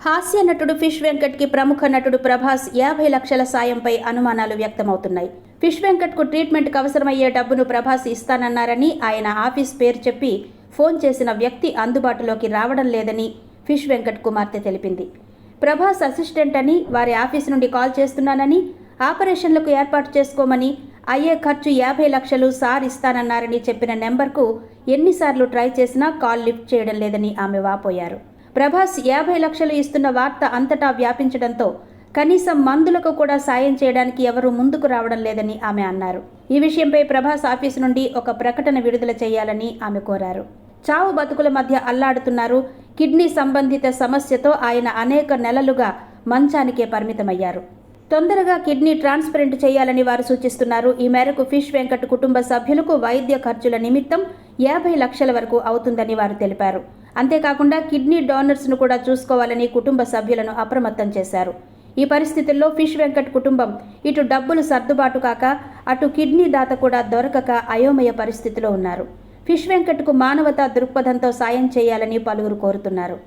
హాస్య నటుడు ఫిష్ వెంకట్కి ప్రముఖ నటుడు ప్రభాస్ 50 లక్షల సాయంపై అనుమానాలు వ్యక్తమవుతున్నాయి. ఫిష్ వెంకట్కు ట్రీట్మెంట్కు అవసరమయ్యే డబ్బును ప్రభాస్ ఇస్తానన్నారని, ఆయన ఆఫీస్ పేరు చెప్పి ఫోన్ చేసిన వ్యక్తి అందుబాటులోకి రావడం లేదని ఫిష్ వెంకట్ కుమార్తె తెలిపింది. ప్రభాస్ అసిస్టెంట్ అని, వారి ఆఫీస్ నుండి కాల్ చేస్తున్నానని, ఆపరేషన్లకు ఏర్పాటు చేసుకోమని, అయ్యే ఖర్చు 50 లక్షలు సార్ ఇస్తానన్నారని చెప్పిన నెంబర్కు ఎన్నిసార్లు ట్రై చేసినా కాల్ లిఫ్ట్ చేయడం లేదని ఆమె వాపోయారు. ప్రభాస్ 50 లక్షలు ఇస్తున్న వార్త అంతటా వ్యాపించడంతో కనీసం మందులకు కూడా సాయం చేయడానికి ఎవరూ ముందుకు రావడం లేదని ఆమె అన్నారు. ఈ విషయంపై ప్రభాస్ ఆఫీసు నుండి ఒక ప్రకటన విడుదల చేయాలని ఆమె కోరారు. చావు బతుకుల మధ్య అల్లాడుతున్నారు. కిడ్నీ సంబంధిత సమస్యతో ఆయన అనేక నెలలుగా మంచానికే పరిమితమయ్యారు. తొందరగా కిడ్నీ ట్రాన్స్ప్లాంట్ చేయాలని వారు సూచిస్తున్నారు. ఈ మేరకు ఫిష్ వెంకట్ కుటుంబ సభ్యులకు వైద్య ఖర్చుల నిమిత్తం 50 లక్షల వరకు అవుతుందని వారు తెలిపారు. అంతేకాకుండా కిడ్నీ డోనర్స్ను కూడా చూసుకోవాలని కుటుంబ సభ్యులను అప్రమత్తం చేశారు. ఈ పరిస్థితుల్లో ఫిష్ వెంకట్ కుటుంబం ఇటు డబ్బులు సర్దుబాటు కాక, అటు కిడ్నీ దాత కూడా దొరకక అయోమయ పరిస్థితిలో ఉన్నారు. ఫిష్ వెంకట్కు మానవతా దృక్పథంతో సాయం చేయాలని పలువురు కోరుతున్నారు.